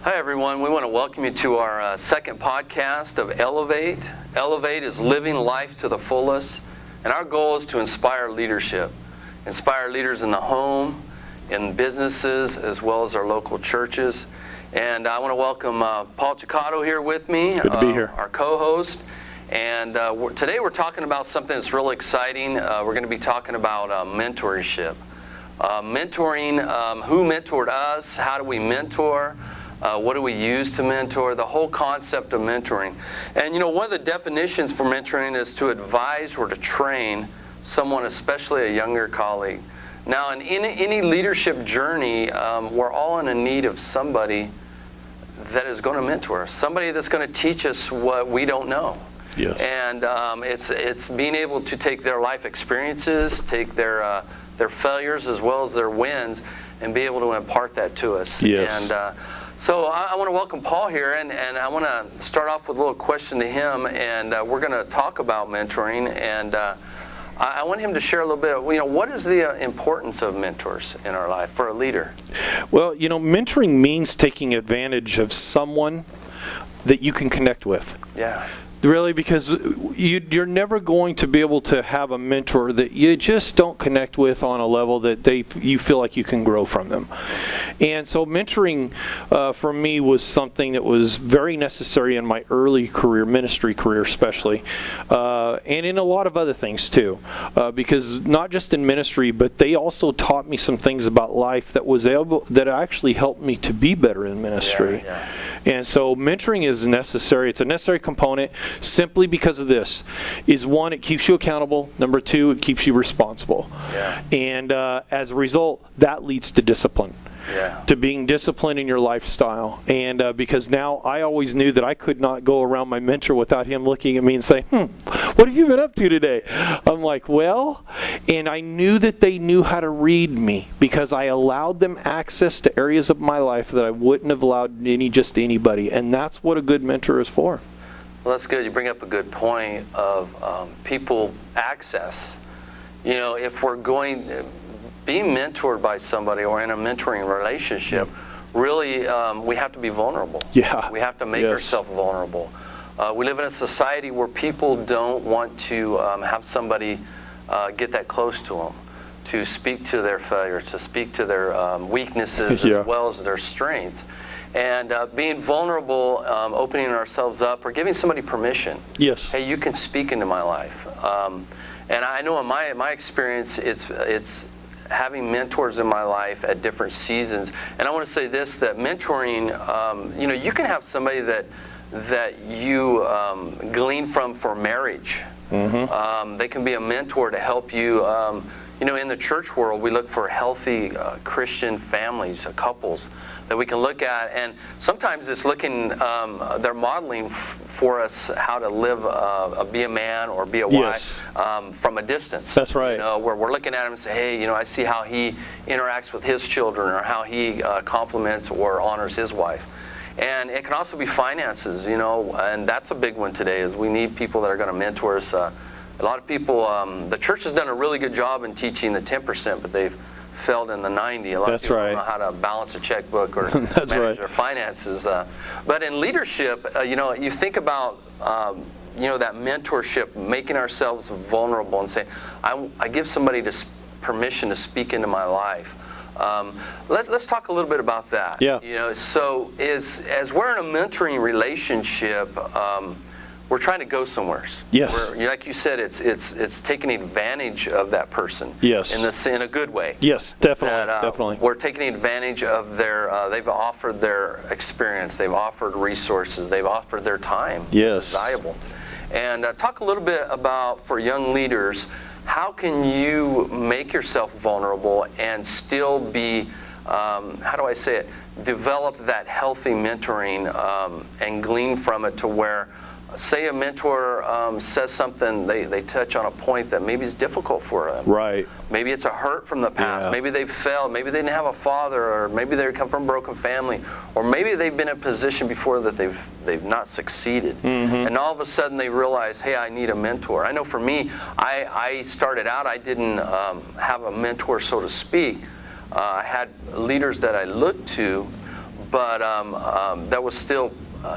Hi everyone, we want to welcome you to our second podcast of Elevate. Elevate is living life to the fullest, and our goal is to inspire leadership. Inspire leaders in the home, in businesses, as well as our local churches. And I want to welcome Paul Chicato here with me. Good to be here. Our co-host. And today we're talking about something that's really exciting. We're going to be talking about mentorship. Mentoring, who mentored us, how do we mentor? What do we use to mentor? The whole concept of mentoring. And you know, one of the definitions for mentoring is to advise or to train someone, especially a younger colleague. Now, in any leadership journey, we're all in a need of somebody that is going to mentor us, somebody that's going to teach us what we don't know. Yes. And it's being able to take their life experiences, take their failures as well as their wins, and be able to impart that to us. Yes. And so I want to welcome Paul here, and I want to start off with a little question to him, and we're going to talk about mentoring, and I want him to share a little bit, what is the importance of mentors in our life for a leader? Well, mentoring means taking advantage of someone that you can connect with. Yeah. Really, because you're never going to be able to have a mentor that you just don't connect with on a level that you feel like you can grow from them. And so mentoring for me was something that was very necessary in my early career, ministry career especially, and in a lot of other things too. Because not just in ministry, but they also taught me some things about life that actually helped me to be better in ministry. Yeah. And so mentoring is necessary. It's a necessary component simply because of this. Is one, it keeps you accountable. Number two, it keeps you responsible. Yeah. And as a result, that leads to discipline. Yeah. To being disciplined in your lifestyle. And because now I always knew that I could not go around my mentor without him looking at me and saying, what have you been up to today? I'm like, well, and I knew that they knew how to read me because I allowed them access to areas of my life that I wouldn't have allowed just anybody. And that's what a good mentor is for. Well, that's good. You bring up a good point of people access. If we're being mentored by somebody or in a mentoring relationship, really we have to be vulnerable. Yeah. We have to make ourselves vulnerable. We live in a society where people don't want to have somebody get that close to them, to speak to their failures, to speak to their weaknesses as well as their strengths. And being vulnerable, opening ourselves up, or giving somebody permission. Yes. Hey, you can speak into my life. And I know in my experience, it's having mentors in my life at different seasons. And I want to say this, that mentoring, you can have somebody that you glean from for marriage. Mm-hmm. They can be a mentor to help you. In the church world, we look for healthy Christian families, couples that we can look at, and sometimes it's looking, they're modeling for us how to live, be a man or be a wife from a distance. That's right. Where we're looking at him and say, hey, I see how he interacts with his children, or how he compliments or honors his wife. And it can also be finances, and that's a big one today, is we need people that are going to mentor us. A lot of people, the church has done a really good job in teaching the 10%, but they've failed in the 90. A lot of people don't know how to balance a checkbook or manage their finances. But in leadership, you think about that mentorship, making ourselves vulnerable and saying, I give somebody permission to speak into my life. Let's talk a little bit about that. Yeah. So as we're in a mentoring relationship, we're trying to go somewhere. Yes. Like you said, it's taking advantage of that person. Yes. In a good way. Yes, definitely. Definitely. We're taking advantage of they've offered their experience, they've offered resources, they've offered their time. Yes. Which is valuable. And talk a little bit about, for young leaders, how can you make yourself vulnerable and still be, develop that healthy mentoring and glean from it to where, say a mentor says something, they touch on a point that maybe is difficult for them. Right. Maybe it's a hurt from the past. Yeah. Maybe they've failed. Maybe they didn't have a father, or maybe they come from a broken family, or maybe they've been in a position before that they've not succeeded. Mm-hmm. And all of a sudden they realize, hey, I need a mentor. I know for me, I started out, I didn't have a mentor, so to speak. I had leaders that I looked to, but that was still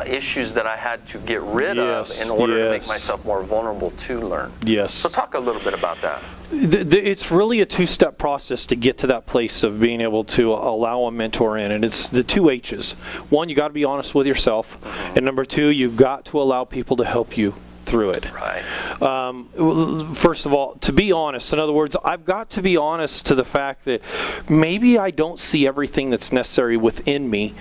issues that I had to get rid of in order to make myself more vulnerable to learn. Yes. So talk a little bit about that. It's really a two-step process to get to that place of being able to allow a mentor in, and it's the 2 H's. One, you got to be honest with yourself, and number 2, you've got to allow people to help you through it. Right. First of all, to be honest, in other words, I've got to be honest to the fact that maybe I don't see everything that's necessary within me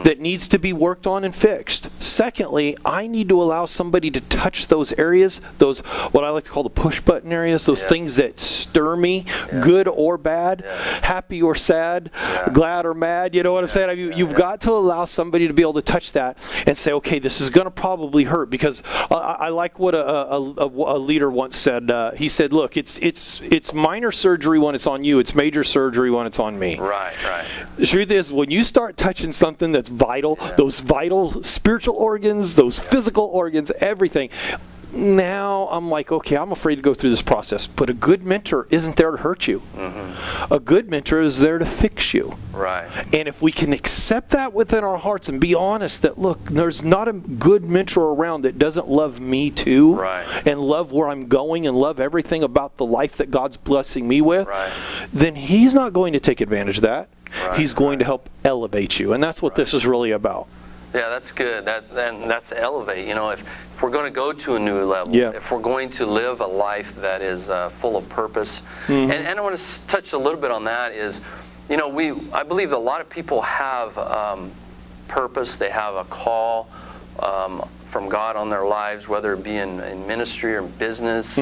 that needs to be worked on and fixed. Secondly, I need to allow somebody to touch those areas, those what I like to call the push button areas, those things that stir me, good or bad, happy or sad, glad or mad, you know what I'm saying? I mean, you've got to allow somebody to be able to touch that and say, okay, this is going to probably hurt, because I like what a leader once said. He said, look, it's minor surgery when it's on you, it's major surgery when it's on me. Right. The truth is, when you start touching something that's vital, those vital spiritual organs, those physical organs, everything, now I'm like, okay, I'm afraid to go through this process. But a good mentor isn't there to hurt you. A good mentor is there to fix you. Right. And if we can accept that within our hearts and be honest that, look, there's not a good mentor around that doesn't love me too, and love where I'm going and love everything about the life that God's blessing me with, then he's not going to take advantage of that. He's going to help elevate you. And that's what this is really about. Yeah, that's good. That's elevate. You know, if we're going to go to a new level, if we're going to live a life that is full of purpose, and I want to touch a little bit on that is, you know, I believe a lot of people have purpose. They have a call from God on their lives, whether it be in ministry or business.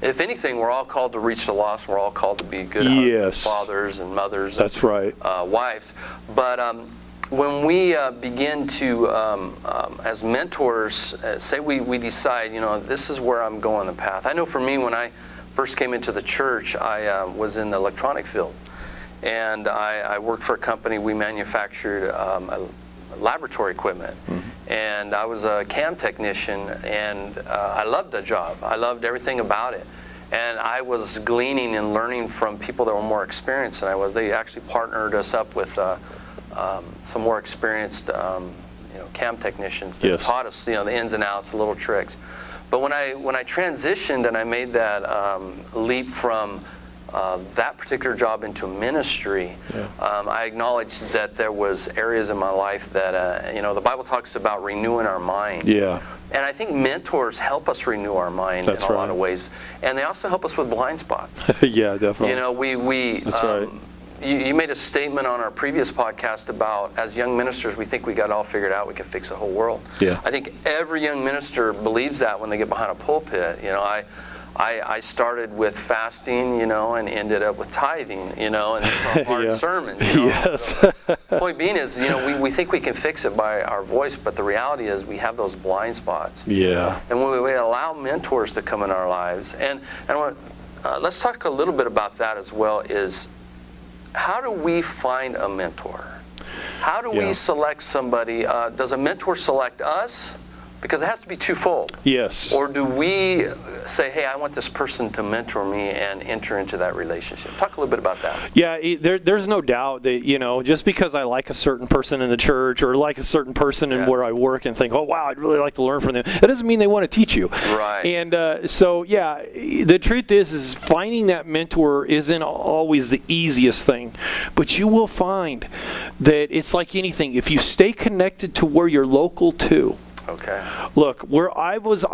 If anything, we're all called to reach the lost. We're all called to be good husbands, fathers, and mothers. That's right. Wives. But when we begin to, as mentors, say we decide, you know, this is where I'm going the path. I know for me, when I first came into the church, I was in the electronic field. And I worked for a company. We manufactured laboratory equipment. And I was a cam technician, and I loved the job. I loved everything about it. And I was gleaning and learning from people that were more experienced than I was. They actually partnered us up with some more experienced cam technicians that taught us, you know, the ins and outs, the little tricks. But when I transitioned and I made that leap from that particular job into ministry, I acknowledged that there was areas in my life that you know, the Bible talks about renewing our mind. And I think mentors help us renew our mind in a lot of ways, and they also help us with blind spots. Definitely. You know, we that's right. You made a statement on our previous podcast about, as young ministers, we think we got it all figured out, we can fix the whole world. I think every young minister believes that when they get behind a pulpit. You know, I started with fasting, you know, and ended up with tithing, you know, and a hard sermon. You know? So, point being is, you know, we think we can fix it by our voice, but the reality is we have those blind spots. And when we allow mentors to come in our lives, and let's talk a little bit about that as well, is how do we find a mentor? How do we select somebody? Does a mentor select us? Because it has to be twofold. Or do we say, hey, I want this person to mentor me and enter into that relationship? Talk a little bit about that. There's no doubt that, you know, just because I like a certain person in the church or like a certain person in where I work and think, oh, wow, I'd really like to learn from them, that doesn't mean they want to teach you. And the truth is finding that mentor isn't always the easiest thing. But you will find that it's like anything. If you stay connected to where you're local to, look, where I was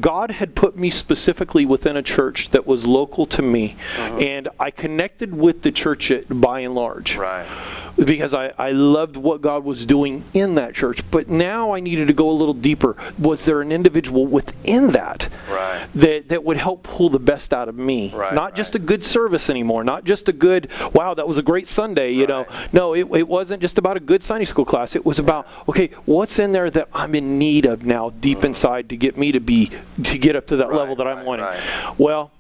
God had put me specifically within a church that was local to me, and I connected with the church by and large. Because I loved what God was doing in that church. But now I needed to go a little deeper. Was there an individual within that that would help pull the best out of me? Not just a good service anymore. Not just a good, wow, that was a great Sunday, you know. No, it wasn't just about a good Sunday school class. It was about, okay, what's in there that I'm in need of now deep inside to get me to get up to that level that I'm wanting? Well,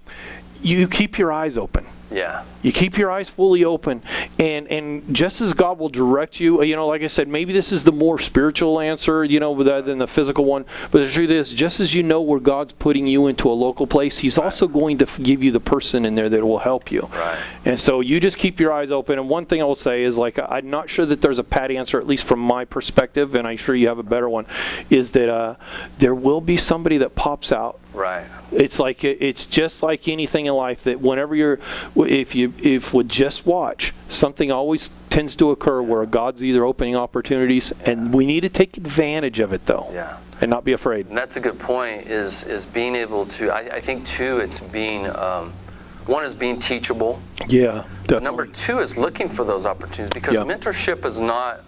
you keep your eyes open. Yeah. You keep your eyes fully open, and just as God will direct you, like I said, maybe this is the more spiritual answer, than the physical one. But the truth is, just as you know where God's putting you into a local place, He's also going to give you the person in there that will help you. Right. And so you just keep your eyes open. And one thing I will say is, I'm not sure that there's a pat answer, at least from my perspective, and I'm sure you have a better one, is that there will be somebody that pops out. Right. It's just like anything in life, that whenever if we just watch, something always tends to occur where God's either opening opportunities, and we need to take advantage of it though. Yeah. And not be afraid. And that's a good point, is being able to, I think too, it's being, one is being teachable. Yeah, definitely. Number two is looking for those opportunities, because mentorship is not,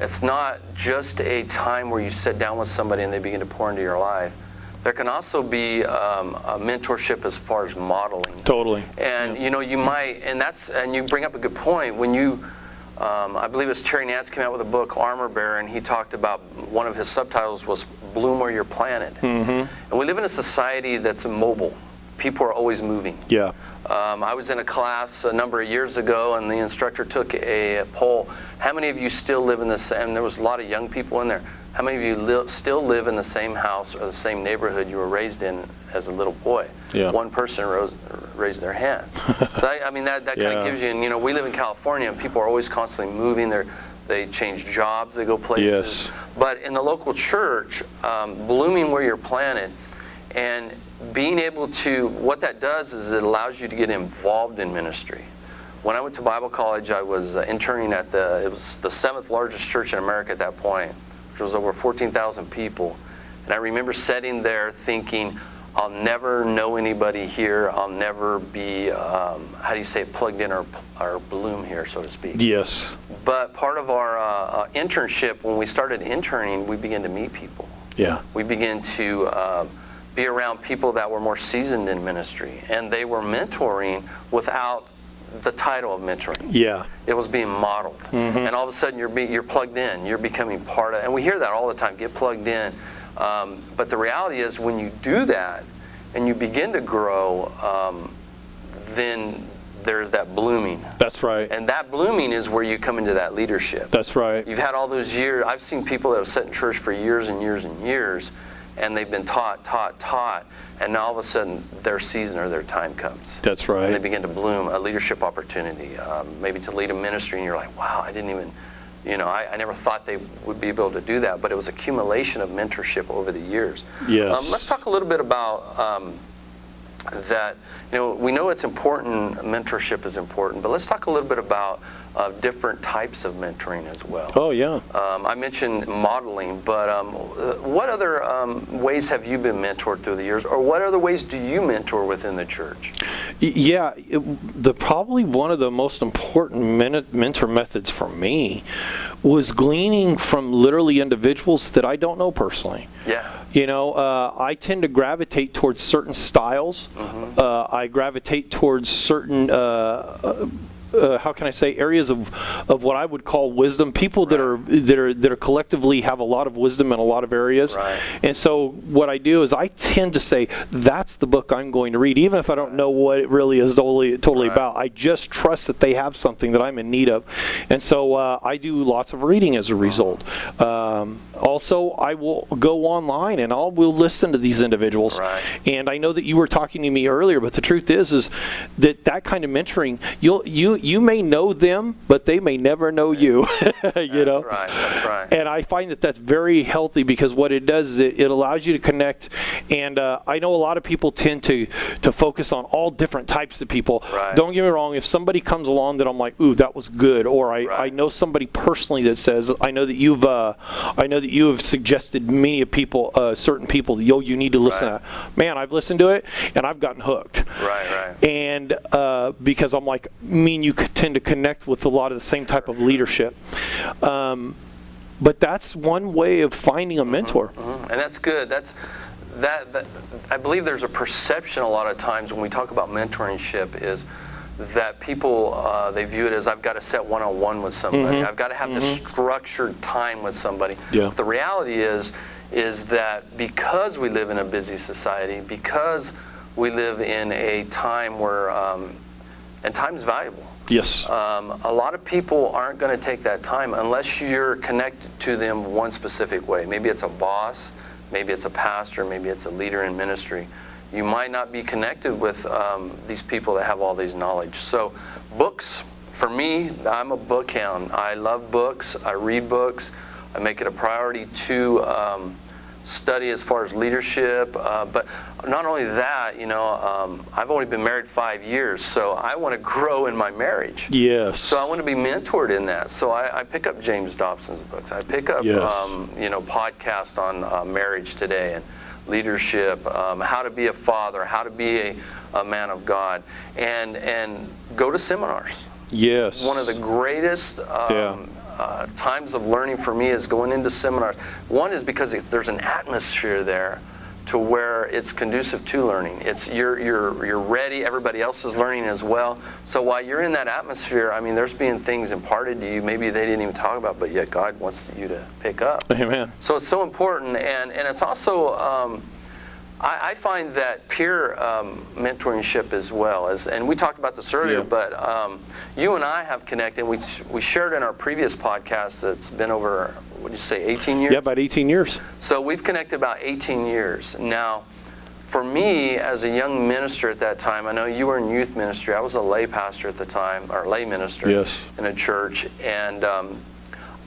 it's not just a time where you sit down with somebody and they begin to pour into your life. There can also be a mentorship as far as modeling. Totally. And you might, and you bring up a good point when you, I believe it's Terry Nance came out with a book, Armor Bearer, and he talked about, one of his subtitles was "Bloom Where You're Planted." Mm-hmm. And we live in a society that's immobile. People are always moving. Yeah. I was in a class a number of years ago, and the instructor took a poll. How many of you still live in this? And there was a lot of young people in there. How many of you still live in the same house or the same neighborhood you were raised in as a little boy? Yeah. One person raised their hand. So that kind of gives you. And we live in California, and people are always constantly moving. They change jobs. They go places. Yes. But in the local church, blooming where you're planted, and being able to, what that does is it allows you to get involved in ministry. When I went to Bible college, I was interning at it was the 7th largest church in America at that point, which was over 14,000 people. And I remember sitting there thinking, I'll never know anybody here. I'll never be, plugged in or bloom here, so to speak. Yes. But part of our internship, when we started interning, we began to meet people. Yeah. We began to be around people that were more seasoned in ministry, and they were mentoring without the title of mentoring. Yeah. It was being modeled. Mm-hmm. And all of a sudden you're plugged in, you're becoming part of, and we hear that all the time, get plugged in. But the reality is, when you do that and you begin to grow, then there's that blooming. That's right. And that blooming is where you come into that leadership. That's right. You've had all those years. I've seen people that have sat in church for years and years and years, and they've been taught, and now all of a sudden their season or their time comes. That's right. And they begin to bloom, a leadership opportunity, maybe to lead a ministry, and you're like, wow, I didn't even, I never thought they would be able to do that, but it was accumulation of mentorship over the years. Yes. Let's talk a little bit about that. We know it's important, mentorship is important, but let's talk a little bit about different types of mentoring as well. Oh, yeah. I mentioned modeling, but what other ways have you been mentored through the years, or what other ways do you mentor within the church? Yeah, probably one of the most important mentor methods for me was gleaning from literally individuals that I don't know personally. Yeah. I tend to gravitate towards certain styles. Mm-hmm. I gravitate towards certain areas of what I would call wisdom. People that are collectively have a lot of wisdom in a lot of areas. Right. And so what I do is I tend to say, that's the book I'm going to read, even if I don't know what it really is totally about. I just trust that they have something that I'm in need of. And so I do lots of reading as a result. Also, I will go online and we'll listen to these individuals. Right. And I know that you were talking to me earlier, but the truth is that kind of mentoring, you may know them, but they may never know you. That's right. And I find that that's very healthy, because what it does is it allows you to connect. And I know a lot of people tend to focus on all different types of people. Right. Don't get me wrong. If somebody comes along that I'm like, ooh, that was good, or I know somebody personally that says, I know that you have suggested many people, certain people, that you need to listen to. Man, I've listened to it and I've gotten hooked. Right. And because I'm like, you tend to connect with a lot of the same type of leadership. But that's one way of finding a mentor. Mm-hmm. And that's good. That I believe there's a perception a lot of times when we talk about mentorship is that people, they view it as, I've got to set one-on-one with somebody. I've got to have this structured time with somebody. Yeah. But the reality is that because we live in a busy society, because we live in a time where And time's valuable. Yes. A lot of people aren't going to take that time unless you're connected to them one specific way. Maybe it's a boss, maybe it's a pastor, maybe it's a leader in ministry. You might not be connected with these people that have all these knowledge. So books, for me, I'm a book hound. I love books. I read books. I make it a priority to study as far as leadership, but not only that, I've only been married 5 years, so I want to grow in my marriage. Yes. So I want to be mentored in that. So I pick up James Dobson's books. I pick up, podcasts on marriage today and leadership, how to be a father, how to be a man of God, and go to seminars. Yes. One of the greatest times of learning for me is going into seminars. One is because there's an atmosphere there to where it's conducive to learning. It's you're ready. Everybody else is learning as well. So while you're in that atmosphere, I mean, there's being things imparted to you maybe they didn't even talk about, but yet God wants you to pick up. Amen. So it's so important, and it's also. I find that peer mentorship as well, and we talked about this earlier, but you and I have connected. We shared in our previous podcast that's been over, what did you say, 18 years? Yeah, about 18 years. So we've connected about 18 years. Now, for me, as a young minister at that time, I know you were in youth ministry. I was a lay pastor at the time, or lay minister in a church, and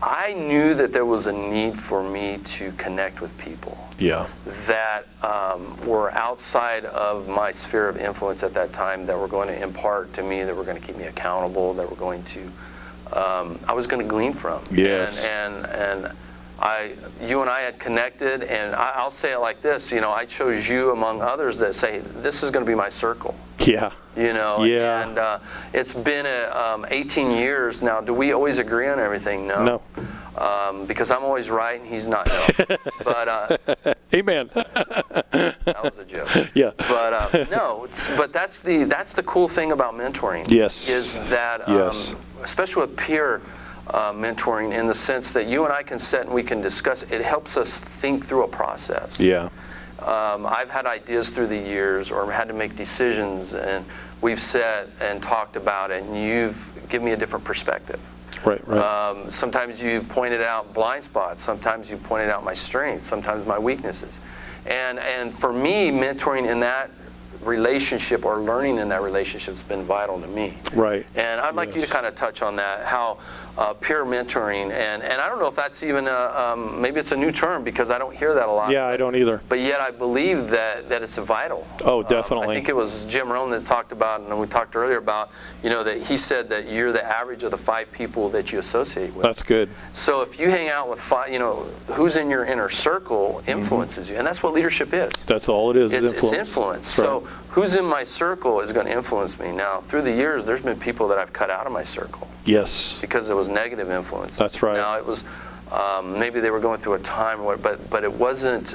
I knew that there was a need for me to connect with people that were outside of my sphere of influence at that time, that were going to impart to me, that were going to keep me accountable, that were going to, I was going to glean from. Yes. And you and I had connected, and I'll say it like this, I chose you among others that say, this is going to be my circle. Yeah. And it's been 18 years now. Do we always agree on everything? No. Because I'm always right and he's not. No. But amen. That was a joke. Yeah. But no. But that's the cool thing about mentoring. Yes. Is that especially with peer mentoring, in the sense that you and I can sit and we can discuss. It helps us think through a process. Yeah. I've had ideas through the years, or had to make decisions, and we've sat and talked about it, and you've given me a different perspective. Right. Sometimes you pointed out blind spots. Sometimes you pointed out my strengths. Sometimes my weaknesses. And for me, mentoring in that relationship, or learning in that relationship, has been vital to me. Right. And I'd like you to kind of touch on that, how peer mentoring, and I don't know if that's even maybe it's a new term, because I don't hear that a lot. Yeah, I don't either. But yet I believe that it's vital. Oh, definitely. I think it was Jim Rohn that talked about, and we talked earlier about, that he said that you're the average of the 5 people that you associate with. That's good. So if you hang out with 5, who's in your inner circle influences you, and that's what leadership is. That's all it is. It's influence. So who's in my circle is going to influence me. Now, through the years, there's been people that I've got out of my circle. Yes. Because it was negative influence. That's right. Now, it was, maybe they were going through a time, but it wasn't,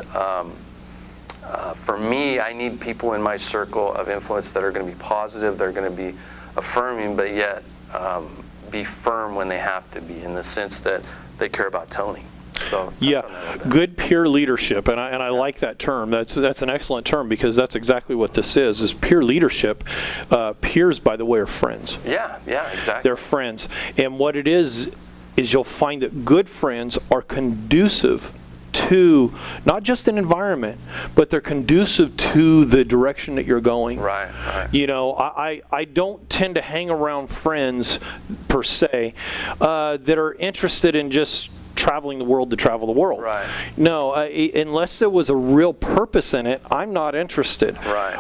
for me, I need people in my circle of influence that are going to be positive, they're going to be affirming, but yet be firm when they have to be, in the sense that they care about Tony. So good peer leadership, and I like that term. That's an excellent term, because that's exactly what this is peer leadership. Peers, by the way, are friends. Yeah, exactly. They're friends, and what it is you'll find that good friends are conducive to not just an environment, but they're conducive to the direction that you're going. Right. I don't tend to hang around friends per se that are interested in just traveling the world to travel the world. Right. No, unless there was a real purpose in it, I'm not interested. Right.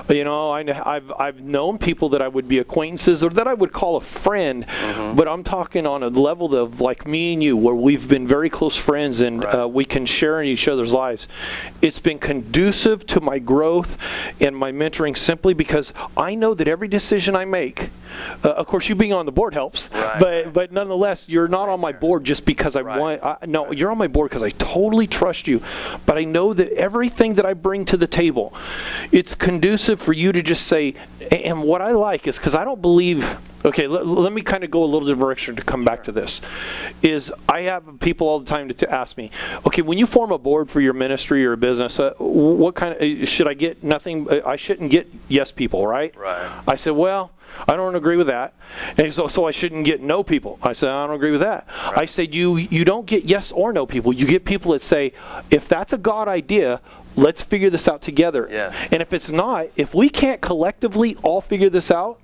I've known people that I would be acquaintances, or that I would call a friend, but I'm talking on a level of like me and you, where we've been very close friends, and we can share in each other's lives. It's been conducive to my growth and my mentoring, simply because I know that every decision I make, of course, you being on the board helps, but nonetheless, you're not on my board just because I want. No, you're on my board because I totally trust you, but I know that everything that I bring to the table, it's conducive for you to just say. And what I like is, because I don't believe. Okay, let me kind of go a little different direction to come back to this. Is I have people all the time to ask me, okay, when you form a board for your ministry or a business, what kind of should I get? Nothing. I shouldn't get yes people, right? Right. I said, well, I don't agree with that. And so I shouldn't get no people. I said, I don't agree with that. Right. I said, you don't get yes or no people. You get people that say, if that's a God idea, let's figure this out together. Yes. And if it's not, if we can't collectively all figure this out,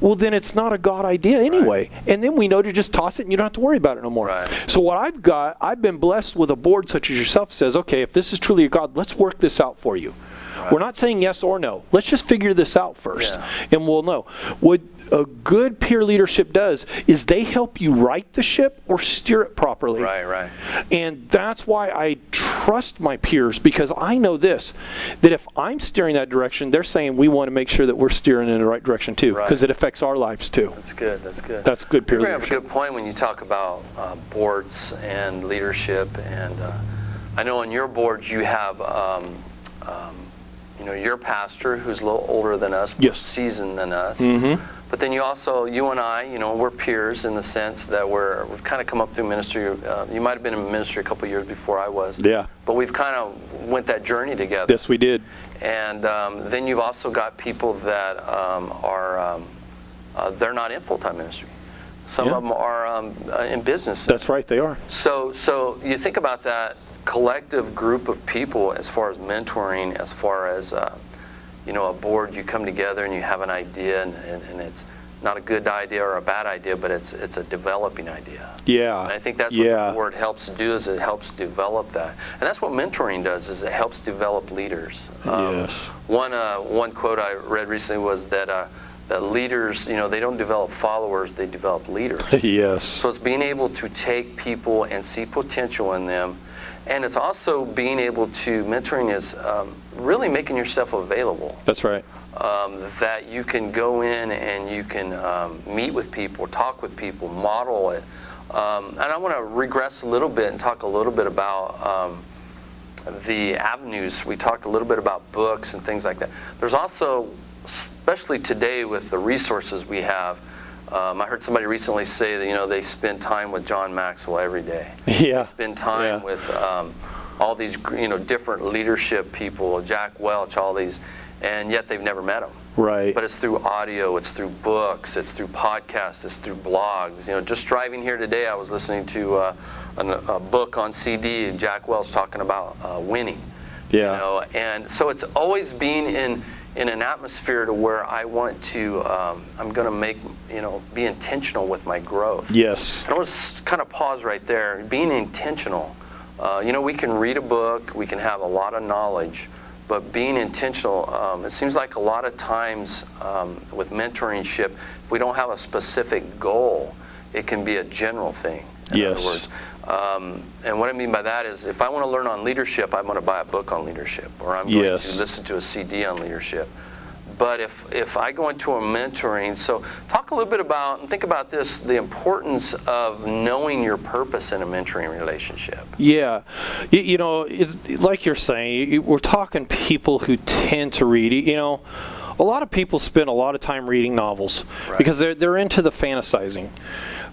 well, then it's not a God idea anyway. Right. And then we know to just toss it and you don't have to worry about it no more. Right. So what I've been blessed with a board such as yourself says, okay, if this is truly a God, let's work this out for you. Right. We're not saying yes or no. Let's just figure this out first, and we'll know. What a good peer leadership does is they help you right the ship or steer it properly. Right. And that's why I trust my peers, because I know this, that if I'm steering that direction, they're saying we want to make sure that we're steering in the right direction too, because it affects our lives too. That's good. That's good peer leadership. You leadership. have a good point when you talk about boards and leadership. And I know on your boards you have your pastor who's a little older than us, more seasoned than us. Mm-hmm. But then you and I, we're peers in the sense that we've kind of come up through ministry. You might have been in ministry a couple of years before I was. Yeah. But we've kind of went that journey together. Yes, we did. And then you've also got people that they're not in full-time ministry. Some of them are in business. That's right, they are. So you think about that collective group of people as far as mentoring, as far as a board. You come together and you have an idea, and it's not a good idea or a bad idea, but it's a developing idea. Yeah. And I think that's what the board helps do, is it helps develop that. And that's what mentoring does, is it helps develop leaders. Yes. One quote I read recently was that leaders, they don't develop followers, they develop leaders. Yes. So it's being able to take people and see potential in them. And it's also being able to, mentoring is really making yourself available. That's right. That you can go in and you can meet with people, talk with people, model it. And I want to regress a little bit and talk a little bit about the avenues. We talked a little bit about books and things like that. There's also, especially today with the resources we have, I heard somebody recently say that they spend time with John Maxwell every day. Yeah. They spend time with all these different leadership people, Jack Welch, all these, and yet they've never met him. Right. But it's through audio, it's through books, it's through podcasts, it's through blogs. Just driving here today, I was listening to a book on CD, Jack Welch talking about winning. Yeah. And so it's always being in an atmosphere to where I want to, I'm going to be intentional with my growth. Yes. I want to kind of pause right there. Being intentional. We can read a book, we can have a lot of knowledge, but being intentional, it seems like a lot of times with mentorship, if we don't have a specific goal, it can be a general thing. In other words. And what I mean by that is, if I want to learn on leadership, I'm going to buy a book on leadership, or I'm going to listen to a CD on leadership. But if I go into a mentoring, so talk a little bit about, and think about this, the importance of knowing your purpose in a mentoring relationship. Yeah. It's like you're saying, we're talking people who tend to read. A lot of people spend a lot of time reading novels because they're into the fantasizing.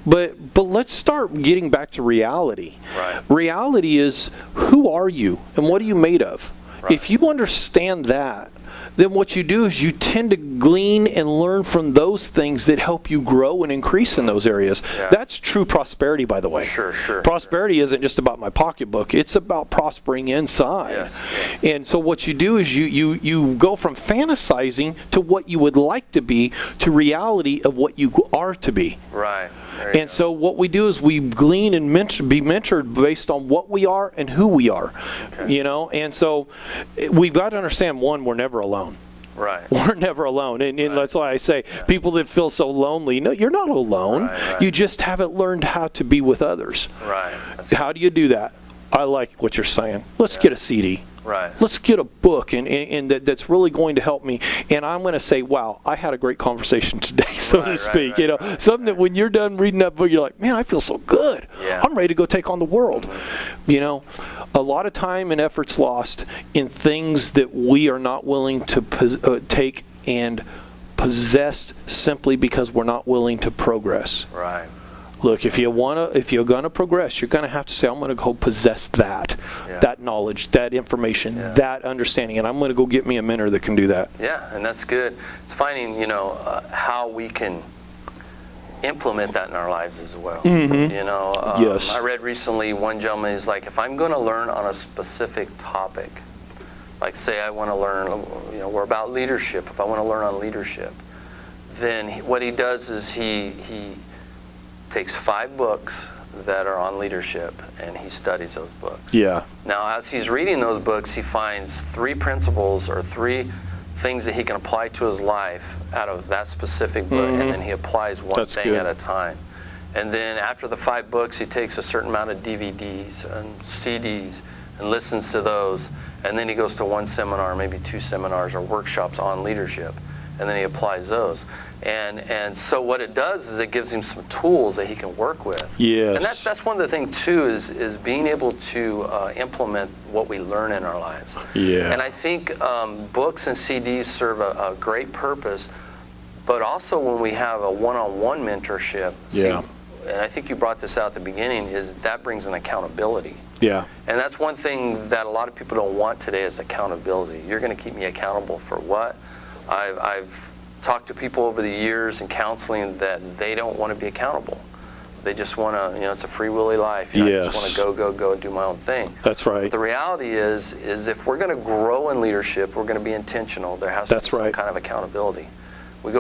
But let's start getting back to reality. Right. Reality is, who are you and what are you made of? Right. If you understand that, then what you do is you tend to glean and learn from those things that help you grow and increase in those areas. Yeah. That's true prosperity, by the way. Sure. Prosperity isn't just about my pocketbook. It's about prospering inside. Yes. And so what you do is you go from fantasizing to what you would like to be to reality of what you are to be. Right. And so what we do is we glean and be mentored based on what we are and who we are. Okay. And so we've got to understand, one, we're never alone. Right. We're never alone. And that's why I say people that feel so lonely, no, you're not alone. Right. You just haven't learned how to be with others. Right. How do you do that? I like what you're saying. Let's get a CD. Right. Let's get a book and that's really going to help me. And I'm going to say, wow, I had a great conversation today, so to speak. Something that when you're done reading that book, you're like, man, I feel so good. Yeah. I'm ready to go take on the world. A lot of time and effort's lost in things that we are not willing to take and possess simply because we're not willing to progress. Right. look, if you're going to progress, you're going to have to say, I'm going to go possess that knowledge, that information, that understanding, and I'm going to go get me a mentor that can do that. Yeah, and that's good. It's finding, how we can implement that in our lives as well. Yes. I read recently one gentleman is like, if I'm going to learn on a specific topic, like say I want to learn, we're about leadership. If I want to learn on leadership, then what he does is he takes 5 books that are on leadership and he studies those books. Yeah. Now, as he's reading those books, he finds 3 principles or 3 things that he can apply to his life out of that specific book, and then he applies one thing at a time. And then after the 5 books, he takes a certain amount of DVDs and CDs and listens to those, and then he goes to 1 seminar, maybe 2 seminars or workshops on leadership, and then he applies those. And so what it does is it gives him some tools that he can work with. Yes. And that's one of the things too, is being able to implement what we learn in our lives. Yeah. And I think books and CDs serve a great purpose, but also when we have a one-on-one mentorship, and I think you brought this out at the beginning, is that brings an accountability. Yeah. And that's one thing that a lot of people don't want today is accountability. You're going to keep me accountable for what? I've talked to people over the years in counseling that they don't want to be accountable. They just want to, it's a free willy life. I just want to go and do my own thing. That's right. But the reality is if we're going to grow in leadership, we're going to be intentional. There has to be some kind of accountability. We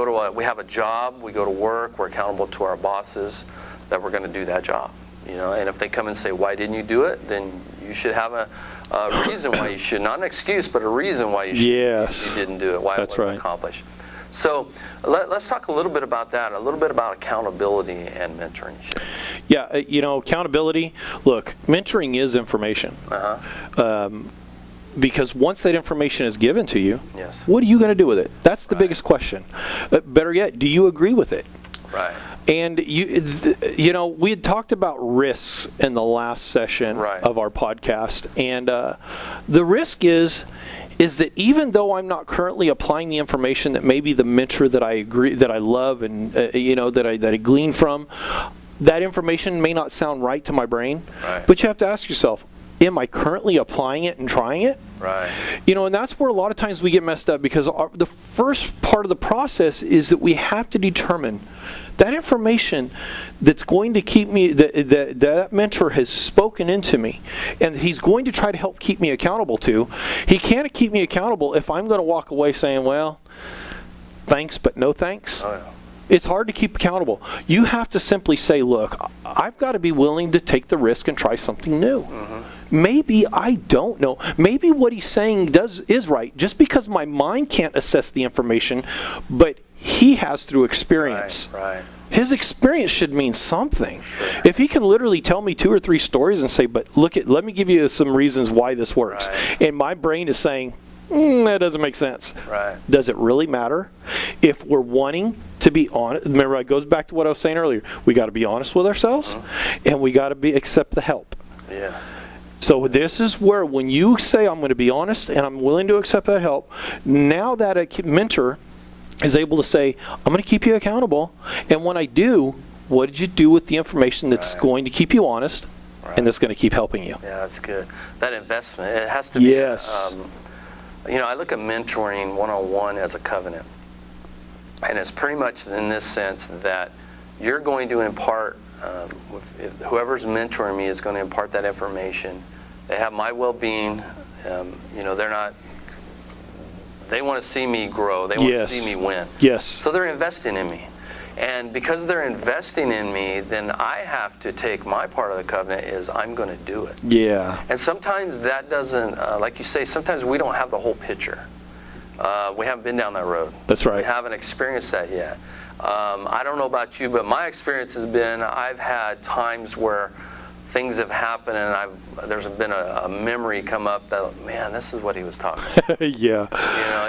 have a job, we go to work, we're accountable to our bosses that we're going to do that job. And if they come and say, why didn't you do it? Then you should have a reason why you should. Not an excuse, but a reason why you didn't do it, why it wasn't accomplished. So let's talk a little bit about that, a little bit about accountability and mentoring. Yeah, accountability. Look, mentoring is information. Because once that information is given to you, what are you going to do with it? That's the biggest question. Better yet, do you agree with it? Right. And we had talked about risks in the last session of our podcast, and the risk is that even though I'm not currently applying the information that maybe the mentor that I love and that I glean from, that information may not sound right to my brain. Right. But you have to ask yourself, am I currently applying it and trying it? Right. And that's where a lot of times we get messed up, because the first part of the process is that we have to determine that information that's going to keep me, that mentor has spoken into me, and he's going to try to help keep me accountable to. He can't keep me accountable if I'm going to walk away saying, well, thanks, but no thanks. Oh, yeah. It's hard to keep accountable. You have to simply say, look, I've got to be willing to take the risk and try something new. Maybe I don't know. Maybe what he's saying is right, just because my mind can't assess the information, but he has through experience. Right. His experience should mean something. Sure. If he can literally tell me 2 or 3 stories and say, but let me give you some reasons why this works. And my brain is saying, that doesn't make sense. Right. Does it really matter? If we're wanting to be honest, remember, it goes back to what I was saying earlier. We got to be honest with ourselves, and we got to accept the help. Yes. So this is where, when you say, I'm going to be honest and I'm willing to accept that help, now that a mentor is able to say, I'm going to keep you accountable, and when I do, what did you do with the information that's going to keep you honest and that's going to keep helping you? Yeah, that's good. That investment, it has to be. Yes. I look at mentoring one-on-one as a covenant. And it's pretty much in this sense that you're going to impart, whoever's mentoring me is going to impart that information. They have my well-being. They want to see me grow. They want to see me win. Yes. So they're investing in me. And because they're investing in me, then I have to take my part of the covenant is I'm going to do it. Yeah. And sometimes that doesn't, like you say, sometimes we don't have the whole picture. We haven't been down that road. That's right. We haven't experienced that yet. I don't know about you, but my experience has been I've had times where things have happened and there's been a memory come up that, man, this is what he was talking about. Yeah.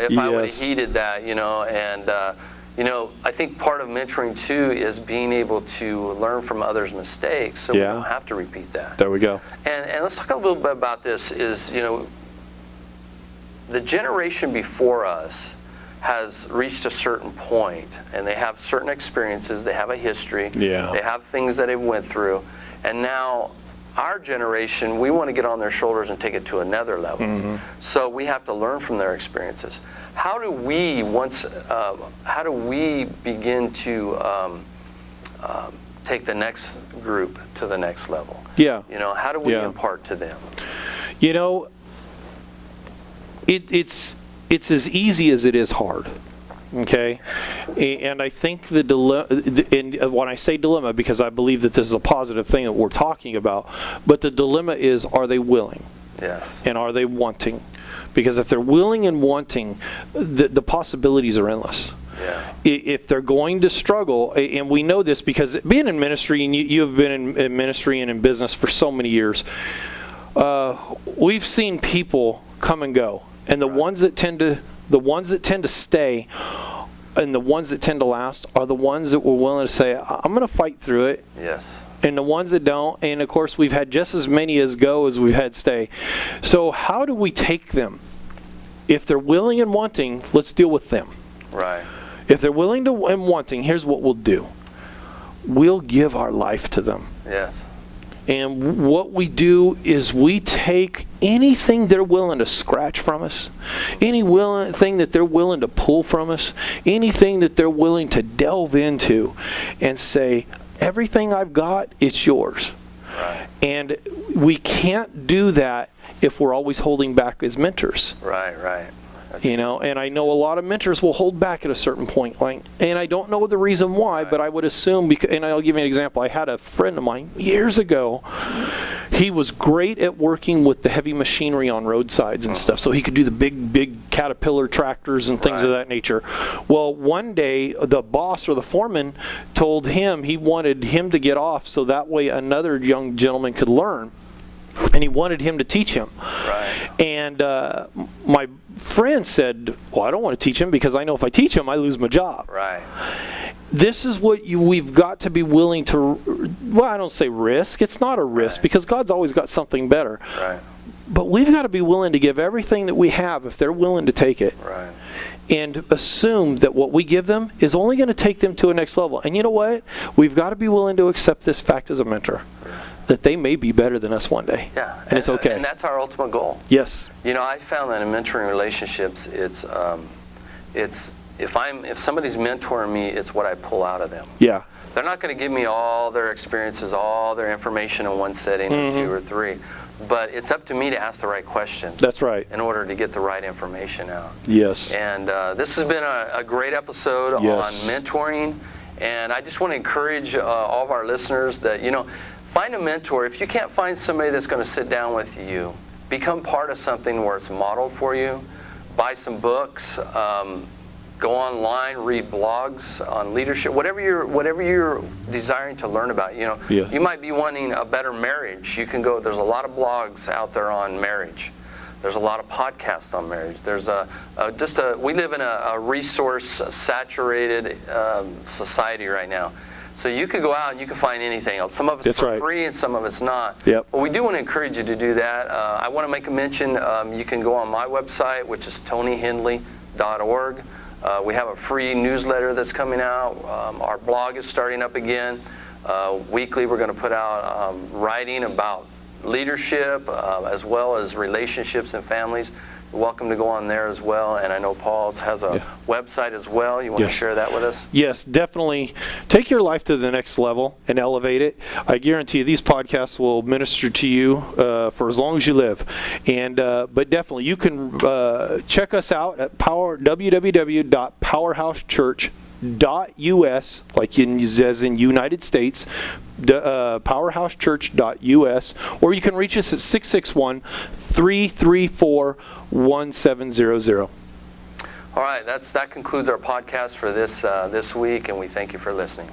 If I would have heeded that, and I think part of mentoring too is being able to learn from others' mistakes, so we don't have to repeat that. There we go. And let's talk a little bit about this. Is the generation before us has reached a certain point, and they have certain experiences, they have a history, Yeah. they have things that they went through, and now our generation, we want to get on their shoulders and take it to another level. So we have to learn from their experiences. How do we begin to take the next group to the next level? Yeah. You know, how do we Yeah. impart to them? You know, it's as easy as it is hard. Okay, and I think the dilemma, and when I say dilemma, because I believe that this is a positive thing that we're talking about, but the dilemma is, are they willing? Yes. And are they wanting? Because if they're willing and wanting, the possibilities are endless. Yeah. If they're going to struggle, and we know this because being in ministry, and you have been in ministry and in business for so many years, we've seen people come and go, and the ones that tend to stay and the ones that tend to last are the ones that were willing to say, I'm going to fight through it. Yes. And the ones that don't, and of course we've had just as many as go as we've had stay. So how do we take them? If they're willing and wanting, let's deal with them. Right. If they're willing to and wanting, here's what we'll do. We'll give our life to them. Yes. And what we do is we take anything they're willing to scratch from us, anything that they're willing to pull from us, anything that they're willing to delve into, and say, everything I've got, it's yours. Right. And we can't do that if we're always holding back as mentors. Right, right. That's You know, and I know a lot of mentors will hold back at a certain point, and I don't know the reason why, but I would assume, and I'll give you an example. I had a friend of mine years ago. He was great at working with the heavy machinery on roadsides and stuff, so he could do the big Caterpillar tractors and things of that nature. Well, one day, the boss or the foreman told him he wanted him to get off so that way another young gentleman could learn. And he wanted him to teach him. Right. And my friend said, well, I don't want to teach him because I know if I teach him, I lose my job. Right. This is what we've got to be willing to, well, I don't say risk. It's not a risk because God's always got something better. Right. But we've got to be willing to give everything that we have if they're willing to take it. Right. And assume that what we give them is only going to take them to a next level. And you know what? We've got to be willing to accept this fact as a mentor. Yes. That they may be better than us one day. Yeah. And it's okay. And that's our ultimate goal. Yes. You know, I found that in mentoring relationships, it's if somebody's mentoring me, it's what I pull out of them. Yeah. They're not going to give me all their experiences, all their information in one setting or two or three, but it's up to me to ask the right questions. That's right. In order to get the right information out. Yes. And this has been a great episode on mentoring, and I just want to encourage all of our listeners that, you know, find a mentor. If you can't find somebody that's going to sit down with you, become part of something where it's modeled for you. Buy some books. Go online, read blogs on leadership, whatever you're desiring to learn about. You know, you might be wanting a better marriage. You can go. There's a lot of blogs out there on marriage. There's a lot of podcasts on marriage. There's we live in a resource-saturated society right now. So you could go out and you can find anything else. Some of it's for free and some of it's not. Yep. But we do want to encourage you to do that. I want to make a mention. You can go on my website, which is tonyhendley.org. We have a free newsletter that's coming out. Our blog is starting up again. Weekly, we're going to put out writing about leadership as well as relationships and families. You're welcome to go on there as well. And I know Paul's has a website as well. You want to share that with us? Yes, definitely. Take your life to the next level and elevate it. I guarantee you these podcasts will minister to you for as long as you live. And but definitely, you can check us out at www.powerhousechurch.us, like as in United States, powerhousechurch.us, or you can reach us at 661-334-1700. All right, that concludes our podcast for this week, and we thank you for listening.